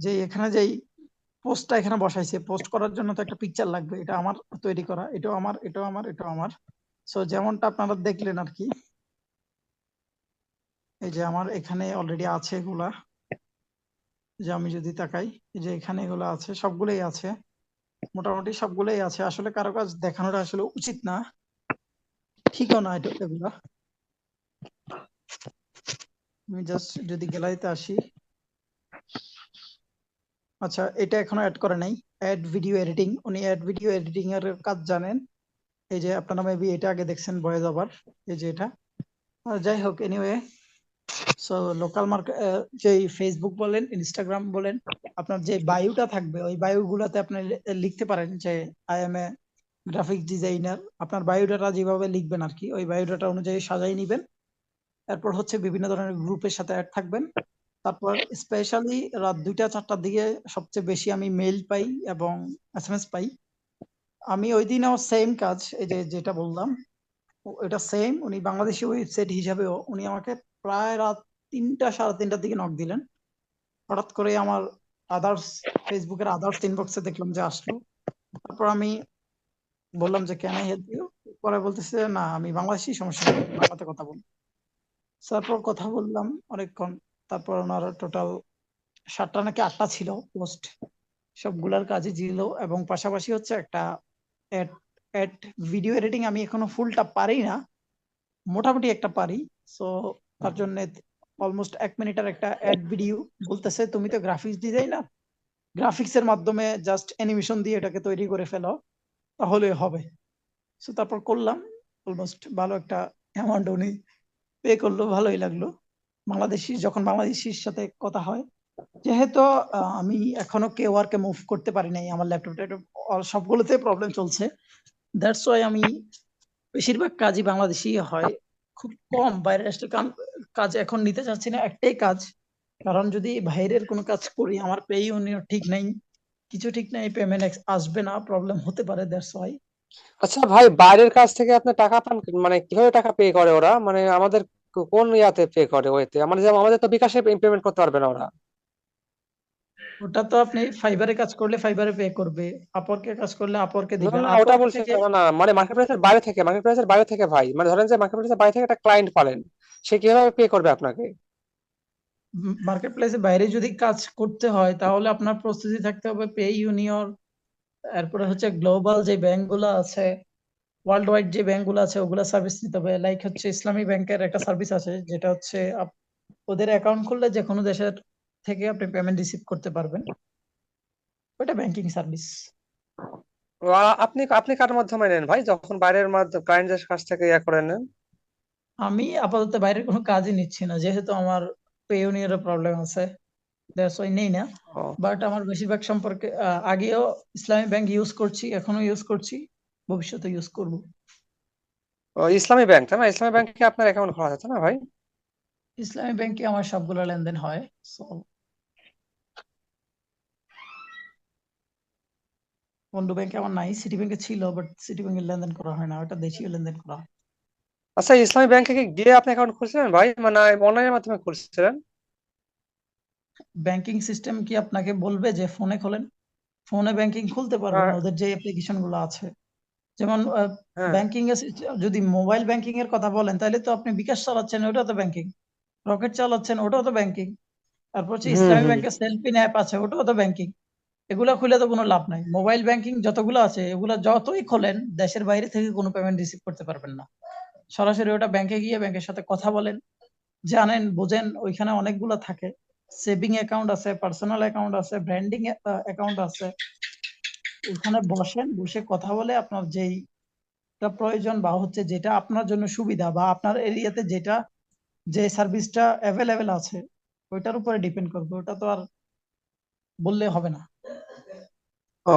যে এখানে যেই পোস্টটা এখানে বসাইছে, পোস্ট করার জন্য তো একটা পিকচার লাগবে, এটা আমার তৈরি করা, এটাও আমার, এটাও আমার, এটাও আমার। সো যেমনটা আপনারা দেখলেন আর কি, এই যে আমার এখানে অলরেডি আছে এগুলা। যে আমি যদি তাকাই, এই যে এখানে এগুলো আছে, সবগুলোই আছে, মোটামুটি সবগুলোই আছে। আসলে কারো কাজ দেখানোটা আসলে উচিত না, ঠিকও না এটা এগুলা। আমি জাস্ট যদি গ্যালারিতে আসি, আচ্ছা এটা এখনো অ্যাড করে নাই, অ্যাড ভিডিও এডিটিং। উনি অ্যাড ভিডিও এডিটিং এর কাজ জানেন। এই যে আপনারা মেবি এটা আগে দেখছেন ভয়েস ওভার, এই যে এটা। যাই হোক, এনিওয়ে, সো লোকাল মার্কেট, যে ফেসবুক বলেন, ইনস্টাগ্রাম বলেন, আপনার যে বায়োটা থাকবে ওই বায়োগুলোতে আপনি লিখতে পারেন যে I M A graphic designer. আপনার বায়োডাটা যেভাবে লিখবেন আর কি, ওই বায়োডাটা অনুযায়ী সাজাই নিবেন। এরপর হচ্ছে বিভিন্ন ধরনের গ্রুপের সাথে অ্যাড থাকবেন। তারপর স্পেশালি রাত 2টা 4টার দিকে সবচেয়ে বেশি আমি মেইল পাই এবং SMS পাই। আমি ওই দিনও সেম কাজ, এই যে যেটা বললাম এটা সেম। উনি বাংলাদেশি ওয়েবসাইট হিসাবেও উনি আমাকে প্রায় রাত 3টা 3:30টার দিকে নক দিলেন। হঠাৎ করে আমার আদার্স, ফেসবুকের আদার্স ইনবক্সে দেখলাম যে আসলো। তারপর আমি বললাম যে ক্যান আই হেল্প ইউ, পরে বলতেছে না আমি বাংলাদেশি, সমস্যা নেই বাংলাতে কথা বল। তারপর কথা বললাম অনেকক্ষণ। তারপর ওনার টোটাল 7টা নাকি 8টা ছিল পোস্ট, সবগুলার কাজই ছিল। এবং পাশাপাশি হচ্ছে একটা অ্যাড অ্যাড ভিডিও এডিটিং আমি এখনো ফুলটা পারি না, মোটামুটি একটা পারি। সো তার জন্য অলমোস্ট 1 মিনিটের একটা অ্যাড ভিডিও, বলতেছে তুমি তো গ্রাফিক্স ডিজাইনার, গ্রাফিক্স এর মাধ্যমে জাস্ট অ্যানিমেশন দিয়ে এটাকে তৈরি করে ফেলো, তাহলে হবে। সো তারপর করলাম, অলমোস্ট ভালো একটা অ্যামাউন্ট উনি পে করলো, ভালোই লাগলো। যখন বাংলাদেশির সাথে কথা হয়, যেহেতু আমি এখনো কে ওয়ার্কে মুভ করতে পারি নাই, আমার ল্যাপটপটা সবগুলোতে প্রবলেম চলছে। দ্যাটস ওয়াই আমি বেশিরভাগ কাজই বাংলাদেশি হয়, খুব কম বাইরের কাজ এখন নিতে চাচ্ছি না, একটাই কাজ। কারণ যদি বাইরের কোনো কাজ করি আমার পে ইউনিয়ন ঠিক নাই, কিছু ঠিক নাই, পেমেন্ট আসবে না, প্রবলেম হতে পারে, দ্যাটস ওয়াই। আচ্ছা ভাই, বাইরের কাছ থেকে আপনি টাকা পান মানে কিভাবে টাকা পে করে ওরা? মানে আমাদের কোন ইয়াতে পে করে ওইতে? মানে যেমন আমাদের তো বিকাশে পেমেন্ট করতে পারবে না ওরা। ওটা তো আপনি ফাইবারে কাজ করলে ফাইবারে পে করবে, আপওয়ার্কে কাজ করলে আপওয়ার্কে না দিবে, না, ওটা আপওয়ার্ক বলছি থেকে। না, না মানে মার্কেট প্লেসের বাইরে থেকে ভাই, মানে ধরেন যে মার্কেট প্লেসের বাইরে থেকে একটা ক্লায়েন্ট পালেন, সে কিভাবে পে করবে আপনাকে? মার্কেট প্লেসে বাইরে যদি কাজ করতে হয় তাহলে আপনার প্রস্তুতি থাকতে হবে পে ইউনিয়ন এরপরে হচ্ছে গ্লোবাল যে ব্যাংক গুলো আছে, ওয়ার্ল্ড ওয়াইড যে ব্যাংক গুলো আছে ওগুলা সার্ভিস নিতে হবে। লাইক হচ্ছে ইসলামী ব্যাংকের একটা সার্ভিস আছে, যেটা হচ্ছে ওদের অ্যাকাউন্ট খুললে যে কোনো দেশের থেকে আপনি পেমেন্ট রিসিভ করতে পারবেন, ওটা ব্যাংকিং সার্ভিস। আপনি আপনি কার মাধ্যমে নেন ভাই, যখন বাইরের মাধ্যমে ক্লায়েন্টের কাছ থেকে ইয়া করে নেন? আমি আপাতত বাইরের কোনো কাজই নিচ্ছি না, যেহেতু আমার পেইওনিয়ার প্রবলেম আছে, দ্যাটস ওয়াই নেই না। ও বাট আমার বেশিরভাগ সম্পর্কে আগেও ইসলামী ব্যাংক ইউজ করছি, এখনো ইউজ করছি, ভবিষ্যতে ইউজ করব। ও, ইসলামী ব্যাংক তাই না? ইসলামী ব্যাংকে আপনার অ্যাকাউন্ট খোলা আছে না ভাই? ইসলামী ব্যাংকে আমার সবগুলো লেনদেন হয়। সো বন্ধু ব্যাংকে আমার নাই, সিটি ব্যাংকে ছিল, বাট সিটি ব্যাংকের লেনদেন করা হয় না, ওটা দেশীয় লেনদেন করা হয়। আচ্ছা, ইসলামী ব্যাংকে কি গিয়ে আপনি অ্যাকাউন্ট খুলছিলেন ভাই, মানে অনলাইনের মাধ্যমে খুলছিলেন? ব্যাংকিং সিস্টেম কি আপনাকে বলবে যে ফোনে খোলেন? ফোনে ব্যাংকিং খুলতে পারবেন, আহ, ওদের যে অ্যাপ্লিকেশন গুলো আছে। যেমন হ্যাঁ। ব্যাংকিং এর যদি মোবাইল ব্যাংকিং এর কথা বলেন, তাহলে তো আপনি বিকাশ চালাচ্ছেন, ওটা তো ব্যাংকিং। রকেট চালাচ্ছেন, ওটাও তো ব্যাংকিং। তারপর হচ্ছে হুম ইসলামী হুম। ব্যাংকের সেলফিন অ্যাপ আছে, ওটাও তো ব্যাংকিং। এগুলা খুলে তো কোনো লাভ নাই। মোবাইল ব্যাংকিং যতগুলো আছে এগুলা যতই খোলেন, দেশের বাইরে থেকে কোনো পেমেন্ট রিসিভ করতে পারবেন না। সরাসরি ওটা ব্যাংকে গিয়ে ব্যাংকের সাথে কথা বলেন, জানেন বোঝেন, ওইখানে অনেকগুলো থাকে। সেভিং অ্যাকাউন্ট আছে, পার্সোনাল অ্যাকাউন্ট আছে, ব্র্যান্ডিং অ্যাকাউন্ট আছে। ওখানে বসেন, বসে কথা বলে আপনার যেইটা প্রয়োজন বা হচ্ছে যেটা আপনার জন্য সুবিধা বা আপনার এরিয়াতে যেটা যে সার্ভিসটা অ্যাভেলেবেল আছে, ওইটার উপরে ডিপেন্ড করবে। ওটা তো আর বললে হবে না। ও,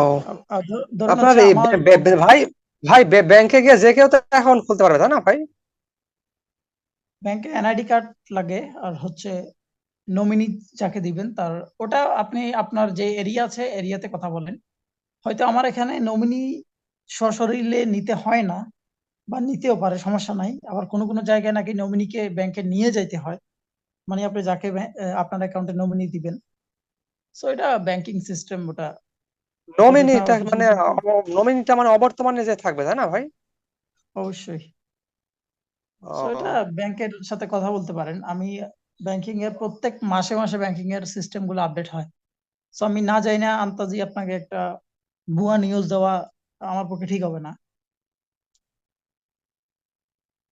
ধরুন আপনার হচ্ছে এই আমার ভাই, ভাই ব্যাংকে গিয়ে যে কেউ তো অ্যাকাউন্ট খুলতে পারবে তাই না ভাই? ব্যাংকে এনআইডি কার্ড লাগে, আর হচ্ছে নমিনি যাকে দিবেন তার, ওটা আপনি আপনার যে এরিয়া আছে এরিয়াতে কথা বলেন। হয়তো আমার এখানে নমিনি সশরীরে নিতে হয় না, বা নিতেও পারে, সমস্যা নাই। আবার কোনো কোনো জায়গায় নাকি নমিনিকে ব্যাংকে নিয়ে যাইতে হয়, মানে আপনি যাকে আপনার অ্যাকাউন্টে নমিনি দিবেন। সো এটা ব্যাংকিং সিস্টেম, ওটা অযথা নমিনিটা ওটা মানে সম্পর্কে নমিনিটা মানে অবর্তমানে যে থাকবে তাই না ভাই? অবশ্যই। সো এটা ও, ব্যাংকের সাথে কথা বলতে পারেন। আমি ব্যাংকিং এর প্রত্যেক মাসে মাসে ব্যাংকিং এর সিস্টেম গুলো আপডেট হয়। সো আমি না যাই না আন্তাজি আপনাকে একটা ভুয়া নিউজ দেওয়া আমার পক্ষে ঠিক হবে না।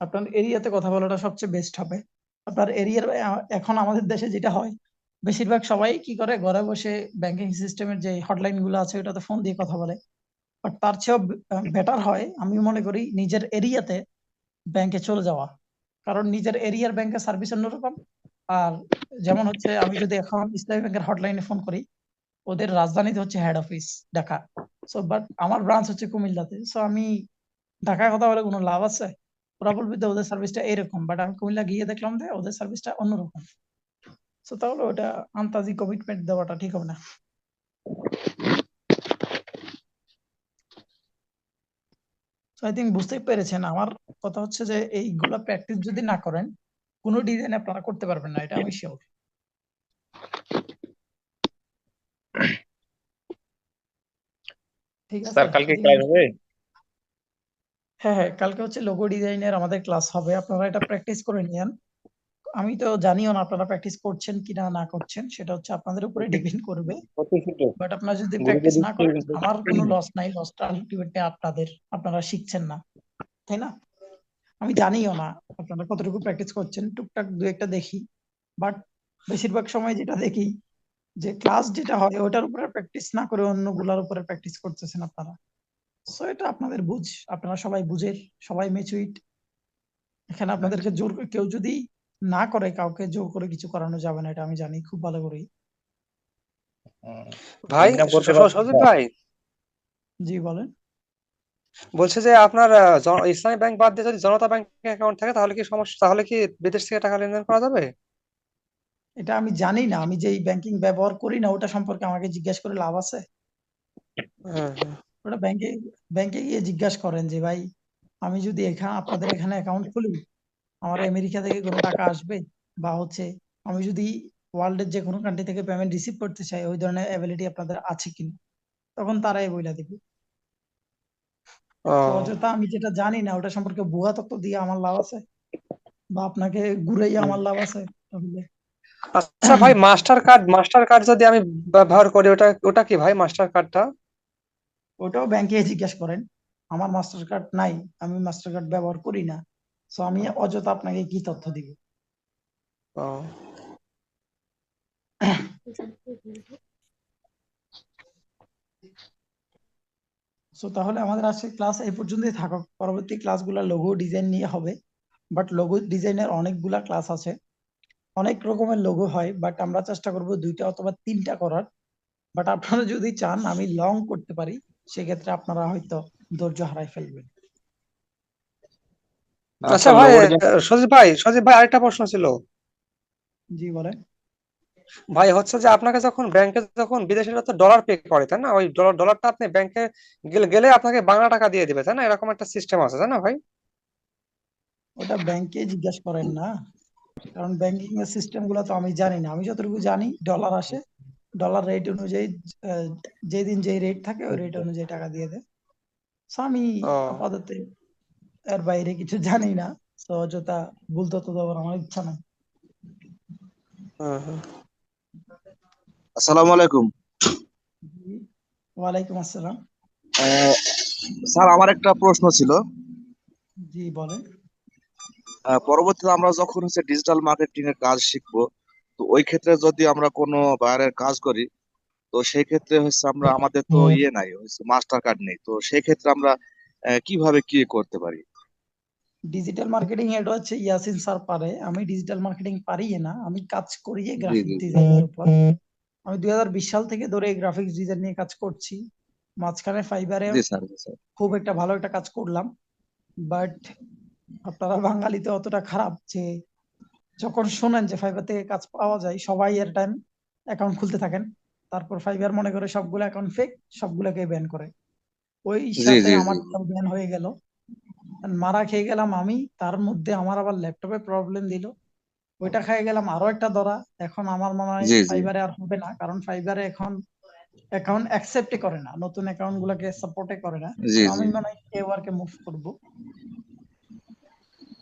আপনার এরিয়াতে কথা বলাটা সবচেয়ে বেস্ট হবে। আপনার এরিয়ার এখন আমাদের দেশে যেটা হয়, বেশিরভাগ সবাই কি করে, ঘরে বসে ব্যাংকিং সিস্টেমের যে হটলাইন গুলো আছে ওটাতে ফোন দিয়ে কথা বলে। বাট তার চেয়েও বেটার হয় আমি মনে করি নিজের এরিয়াতে ব্যাংকে চলে যাওয়া। কারণ নিজের এরিয়ার ব্যাংকের সার্ভিস অন্যরকম। আর যেমন হচ্ছে আমি যদি এখন ইসলামী ব্যাংকের হটলাইনে ফোন করি, ওদের রাজধানীতে হচ্ছে head office Dhaka. So but আমার ব্রাঞ্চ হচ্ছে কুমিল্লাতে। সো আমি ঢাকায় কথা বলে কোনো লাভ আছে? ওরা বলবে যে ওদের সার্ভিসটা এরকম, বাট আমি কুমিল্লা গিয়ে দেখলাম যে ওদের সার্ভিসটা অন্যরকম। সো তাহলে ওটা আন্তাজি কমিটমেন্ট দেওয়াটা ঠিক হবে না। সো আই থিঙ্ক বুঝতেই পেরেছেন আমার কথা হচ্ছে যে এইগুলা প্র্যাকটিস যদি না করেন, কোনো ডিজাইন আপনারা করতে পারবেন না, এটা আমি শিওর। ঠিক আছে, স্যার কালকে ক্লাস জিনিস। হবে? হ্যাঁ হ্যাঁ, কালকে হচ্ছে লোগো ডিজাইনের আমাদের ক্লাস হবে, আপনারা এটা প্র্যাকটিস করে নিয়েন। আমি তো জানিও না আপনারা প্র্যাকটিস করছেন কিনা না করছেন, সেটা হচ্ছে আপনাদের উপরে ডিপেন্ড করবে। প্রতিষ্ঠিত বাট আপনারা যদি গ্রুপে প্র্যাকটিস না দিচ্ছে করেন, কিন্তু। আমার কোনো লস নাই, লসটা আলটিমেটলি আপনাদের। আপনারা শিখছেন না, তাই না? আমি জানিও না আপনারা কতটুকু প্র্যাকটিস করছেন, টুকটাক দু একটা দেখি। বাট বেশিরভাগ সময় যেটা দেখি, যে ক্লাস যেটা হয় ওটার উপরে প্র্যাকটিস না করে অন্যগুলোর উপরে প্র্যাকটিস করতেছেন আপনারা। সো এটা আপনাদের বুঝ, আপনারা সবাই বুঝের, সবাই মেচুইট। এখানে আপনাদেরকে জোর করে কেউ যদি না করে, কাউকে জোর করে কিছু করানো যাবে না, এটা আমি জানি খুব ভালো করেই। ভাই এক্সাম করতে পারছি সজীব স্যার। ভাই জি বলেন। বলছে যে আপনার ইসলামী ব্যাংক বাদ দিয়ে যদি জনতা ব্যাংক অ্যাকাউন্ট থাকে তাহলে কি সমস্যা, তাহলে কি বিদেশ থেকে টাকা লেনদেন করা যাবে? এটা আমি জানি না, আমি যেই ব্যাংকিং ব্যবহার করি না ওটা সম্পর্কে আমাকে জিজ্ঞেস করে লাভ আছে? হ্যাঁ হ্যাঁ। ওটা ব্যাংকে ব্যাংকে গিয়ে জিজ্ঞাসা করেন যে ভাই, আমি যদি এখানে আপনাদের এখানে অ্যাকাউন্ট খুলি, আমার আমেরিকা থেকে কোনো টাকা আসবে? বা হচ্ছে আমি যদি ওয়ার্ল্ডের যে কোনো কান্ট্রি থেকে পেমেন্ট রিসিভ করতে চাই, ওই ধরনের অ্যাবিলিটি আপনাদের আছে কিনা? তখন তারাই বইলা দিবে। ও, তো অযথা আমি যেটা জানি না ওটা সম্পর্কে ভুয়া তথ্য দিয়ে আমার লাভ আছে? বা আপনাকে ঘুরাইয়া হুম। আমার লাভ আছে? তাহলে আচ্ছা ভাই, মাস্টার কার্ড যদি আমি ব্যবহার করি, ওটা ওটা কি ভাই মাস্টার কার্ডটা? ওটাও ব্যাংকে জিজ্ঞেস করেন। আমার মাস্টার কার্ড নাই, আমি মাস্টার কার্ড ব্যবহার করি না, সো আমি অযথা আপনাকে কি তথ্য দিব। ও, সো তাহলে আমাদের আজকের ক্লাস এই পর্যন্তই থাকুক। পরবর্তী ক্লাসগুলো লোগো ডিজাইন নিয়ে হবে, বাট লোগো ডিজাইনের অনেকগুলা ক্লাস আছে, অনেক রকমের লোগো হয়, বাট আমরা চেষ্টা করব 2টা অথবা 3টা করার। বাট আপনারা যদি চান আমি লং করতে পারি, সেক্ষেত্রে আপনারা হয়তো ধৈর্য হারাই ফেলবেন। আচ্ছা আচ্ছা ভাই, লোগো ডিজাইন সজীব ভাই আরেকটা প্রশ্ন ছিল। জি বলেন। ভাই হচ্ছে যে আপনাকে যখন ব্যাংকে যখন বিদেশিরা তো ডলার পে করে, তাই না? ওই ডলারটা আপনি ব্যাংকে গেলে আপনাকে বাংলা টাকা দিয়ে দিবে, তাই না? এরকম একটা সিস্টেম আছে, তাই না ভাই? ওটা ব্যাংকে জিজ্ঞেস করেন না, কারণ ব্যাংকিং এর সিস্টেম গুলো তো আমি জানি না। আমি যতটুকু জানি ডলার আসে, ডলার রেট অনুযায়ী আহ, যেদিন যেই রেট থাকে ওই রেট অনুযায়ী টাকা দিয়ে দেয়। So আমি ও, আপাতত এর বাইরে কিছু জানি না, তো অযথা ভুল তথ্য দেওয়ার আমার ইচ্ছা নাই। হুম, হুম। আসসালামু আলাইকুম। জি, ওয়ালাইকুম আসসালাম। আহ, স্যার, আমার একটা প্রশ্ন ছিল। জি বলেন। পরবর্তীতে আমরা যখন ডিজিটাল মার্কেটিং এর কাজ শিখবো, তো ওই ক্ষেত্রে যদি আমরা কোনো বাইরের কাজ করি, তো সেই ক্ষেত্রে আমরা আমাদের তো ইয়ে নাই, মাস্টার কার্ড নেই, তো সেই ক্ষেত্রে আমরা কিভাবে কি করতে পারি? ডিজিটাল মার্কেটিং এটা হচ্ছে ইয়াসিন স্যার পারে, আমি ডিজিটাল মার্কেটিং পারি না। আমি কাজ করি জি গ্রাফিক জি ডিজাইনের উপর। আমি 2020 সাল থেকে ধরে গ্রাফিক্স ডিজাইন নিয়ে কাজ করছি। মাঝখানে ফাইবারে জি স্যার, জি স্যার। খুব একটা ভালো একটা কাজ করলাম, বাট আপনারা বাঙালিতে অতটা খারাপ যে যখন শোনেন যে ফাইবার থেকে কাজ পাওয়া যায় সবাই এর টাইম অ্যাকাউন্ট খুলতে থাকেন। তারপর ফাইবার মনে করে সবগুলো অ্যাকাউন্ট ফেক, সবগুলোকে ব্যান করে। ওই জি সাথে জি জি আমারটাও ব্যান হয়ে গেল। আর মারা খেয়ে গেলাম আমি, তার মধ্যে আমার আবার ল্যাপটপে প্রবলেম দিল, ওইটা খেয়ে গেলাম আরো একটা ধরা। এখন আমার মনে হয় জি জি ফাইবারে আর হবে না, কারণ ফাইবারে এখন অ্যাকাউন্ট অ্যাকসেপ্টই করে না, নতুন অ্যাকাউন্ট গুলাকে সাপোর্টে করে না। জি তো জি আমি মনে হয় এওয়ার্কে মুভ করব।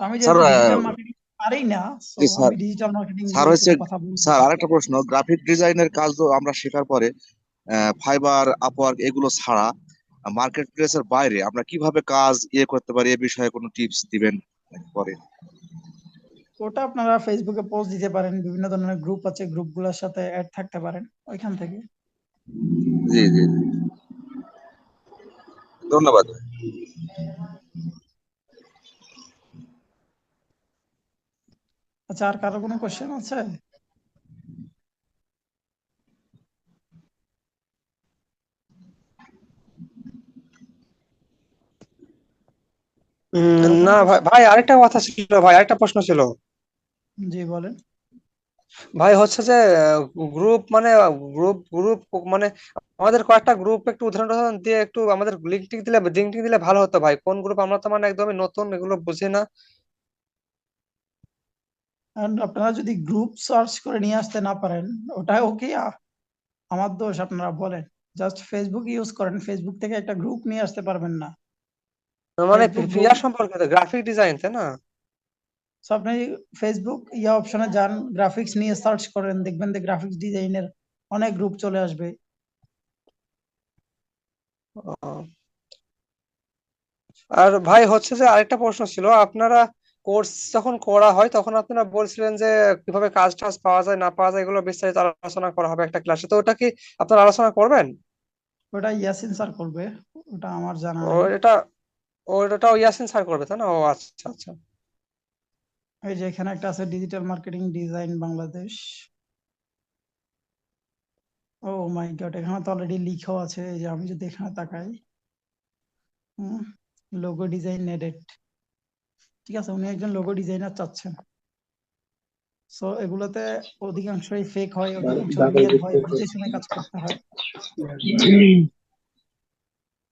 আমি স্যার। যেহেতু ডিজিটাল মার্কেটিং পারি না, সো জি স্যার। আমি ডিজিটাল মার্কেটিং স্যার নিয়ে হচ্ছে কোনো কথা বলতে স্যার, পারবো আরেকটা না। প্রশ্ন, গ্রাফিক ডিজাইনের কাজ তো আমরা শেখার পরে ফাইবার, আপওয়ার্ক এগুলো ছাড়া মার্কেট প্লেসের বাইরে আমরা কিভাবে কাজ করতে পারি, এ বিষয়ে কোনো টিপস দিবেন পরে? ওটা আপনারা ফেসবুকে পোস্ট দিতে পারেন, বিভিন্ন ধরনের গ্রুপ আছে, গ্রুপগুলোর সাথে অ্যাড থাকতে পারেন ওইখান থেকে। জি জি জি। ধন্যবাদ। আচ্ছা, আর কারো কোনো কোশ্চেন আছে? কারো কোনো না ভাই, কোশ্চেন? ভাই আরেকটা কথা ছিল, ভাই আরেকটা প্রশ্ন ছিল। জি বলেন। ভাই হচ্ছে যে গ্রুপ মানে গ্রুপ মানে আমাদের কয়েকটা গ্রুপ একটু উদাহরণ দিয়ে একটু আমাদের লিঙ্ক টিক দিলে ভালো হতো ভাই। কোন গ্রুপ? আমরা তো মানে একদমই নতুন, এগুলো বুঝি না। And আপনারা যদি গ্রুপ সার্চ করে নিয়ে আসতে না পারেন, ওটা ওকে, আমার দোষ, আপনারা বলেন। জাস্ট ফেসবুক ইউজ করেন, ফেসবুক থেকে একটা গ্রুপ নিয়ে আসতে পারবেন না। মানে ফেসবুক গ্রুপ, ফিয়ার সম্পর্কে গ্রাফিক ডিজাইন, তাই না? আপনি ফেসবুক অপশনে যান, গ্রাফিক্স নিয়ে সার্চ করেন, দেখবেন যে গ্রাফিক্স ডিজাইনের অনেক গ্রুপ চলে আসবে। ও। আর ভাই হচ্ছে যে আরেকটা প্রশ্ন ছিল, আপনারা কোর্স যখন করা হয় তখন আপনারা বলছিলেন যে কিভাবে কাজ টাজ পাওয়া যায় না পাওয়া যায় এগুলো বিস্তারিত আলোচনা করা হবে একটা ক্লাসে, তো ওটা কি আপনারা আলোচনা করবেন? ওটা ইয়াসিন স্যার করবে, ওটা আমার জানা ও নেই। এটা ওটাও ইয়াসিন স্যার করবে, তাই না? ও আচ্ছা আচ্ছা। এই যে এখানে একটা আছে ডিজিটাল মার্কেটিং ডিজাইন বাংলাদেশ। ও মাই গড, এখানে তো অলরেডি লিখাও আছে। এই যে আমি যদি এখানে তাকাই, লোগো ডিজাইন এডিট, ঠিক আছে, উনি একজন লোগো ডিজাইনার চাচ্ছেন। সো এগুলোতে অধিকাংশই ফেক হয়, অধিকাংশ রিয়েল হয়, বুঝে শুনে কাজ করতে হয়।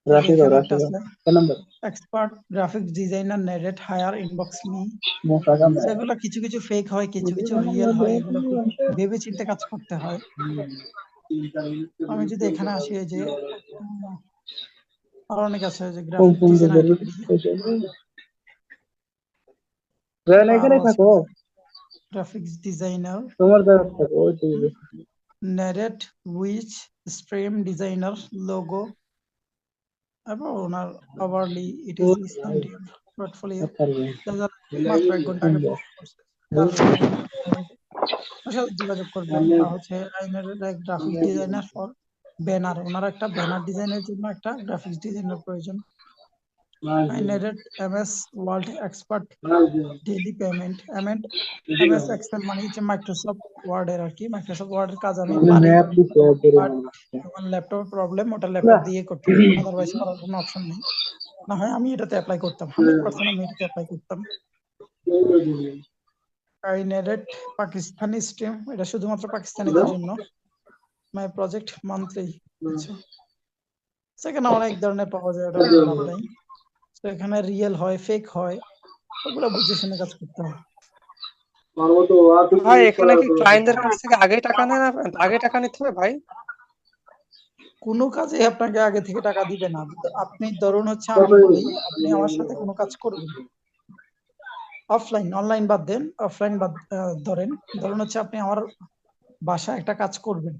এই যে এখানে একটা আছে, expert graphics designer needed hire inbox me. সেগুলো কিছু কিছু ফেক হয়, কিছু কিছু রিয়েল হয়, এগুলো খুব ভেবে চিন্তে কাজ করতে হয়। আমি যদি এখানে আসি, এই যে আর অনেক আছে, যে গ্রাফিক ডিজাইনার ডিগ্রি, আরো আছে graphics designer needed which stream designer logo এবং ওনার hourly it is Icelandian portfolio মাত্র 1 ঘন্টা আগে পোস্ট করছে। তার ওনার সাথে যোগাযোগ করবেন। আর হচ্ছে আইনের গ্রাফিক্স ডিজাইনার ফর ব্যানার, ওনার একটা ব্যানার ডিজাইনের জন্য একটা গ্রাফিক্স ডিজাইনার প্রয়োজন। আইনেরেট MS Word expert daily payment MS Excel মানে হচ্ছে মাইক্রোসফট ওয়ার্ড এর আর কি। মাইক্রোসফট ওয়ার্ড এর কাজ আমি পারি, বাট আমার ল্যাপটপের প্রবলেম, ওটা ল্যাপটপ দিয়ে করতে হবে, আদারওয়াইজ করার কোনো অপশন নেই। না হয় আমি এটাতে অ্যাপ্লাই করতাম, 100% আমি এটাতে অ্যাপ্লাই করতাম। আইনেরেট পাকিস্তানি স্ট্রিম, এটা শুধুমাত্র পাকিস্তানিদের জন্য। মাই প্রজেক্ট মান্থলি, আচ্ছা সেখানে অনেক ধরনের পাওয়া যায়, ওটা কোনো লাভ নাই। তো এখানে রিয়েল হয় ফেক হয় ওগুলো বুঝে শুনে কাজ করতে হয়। ভাই এখানে কি ক্লায়েন্টদের কাছ থেকে আগে টাকা নেন, আগে টাকা নিতে হবে ভাই? কোনো কাজে আপনাকে আগে থেকে টাকা দিবে না। আপনি ধরুন হচ্ছে আমি বলি আপনি আমার সাথে কোনো কাজ করবেন অফলাইন, অনলাইন বাদ দেন, অফলাইন বাদ ধরেন, ধরুন হচ্ছে আপনি আমার বাসায় একটা কাজ করবেন,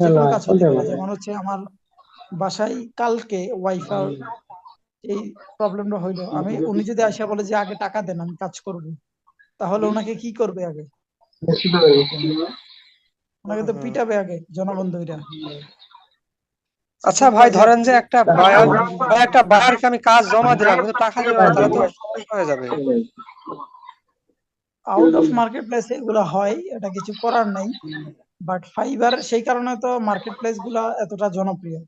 যে কোনো কাজ হতে পারে। যেমন হচ্ছে আমার বাসায় কালকে ওয়াইফাই এই প্রবলেমটা হইলো, উনি যদি আইসা বলে যে আগে টাকা দেন আমি কাজ করব, তাহলে ওনাকে কি করবে? আগে ওনাকে তো পিটাবে আগে জনবন্ধুরা। আচ্ছা ভাই ধরেন যে একটা বায়ারকে আমি কাজ জমা দিলাম কিন্তু টাকা দিল না, তাহলে তো সমস্যা হয়ে যাবে। আউট অফ মার্কেট প্লেস এগুলো হয়, এটা কিছু করার নাই। বাট ফাইবার সেই কারণে তো মার্কেট প্লেস গুলা এতটা জনপ্রিয়।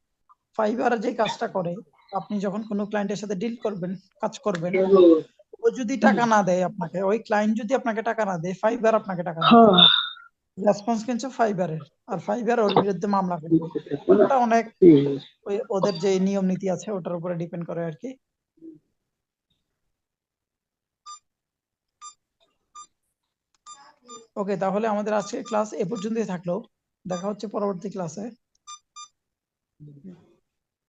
ফাইবার যে কাজটা করে, আপনি যখন কোনো ক্লায়েন্টের সাথে ডিল করবেন, কাজ করবেন, ও যদি টাকা না দেয় আপনাকে, ওই ক্লায়েন্ট যদি আপনাকে টাকা না দেয়, ফাইবার আপনাকে টাকা দেবে। রেসপন্স কিন্তু ফাইবারের, আর ফাইবার ওর বিরুদ্ধে মামলা করবে। ওটা অনেক ওদের যে নিয়ম নীতি আছে ওটার উপরে ডিপেন্ড করে আর কি। ওকে, তাহলে আমাদের আজকের ক্লাস এ পর্যন্তই থাকলো। দেখা হচ্ছে পরবর্তী ক্লাসে।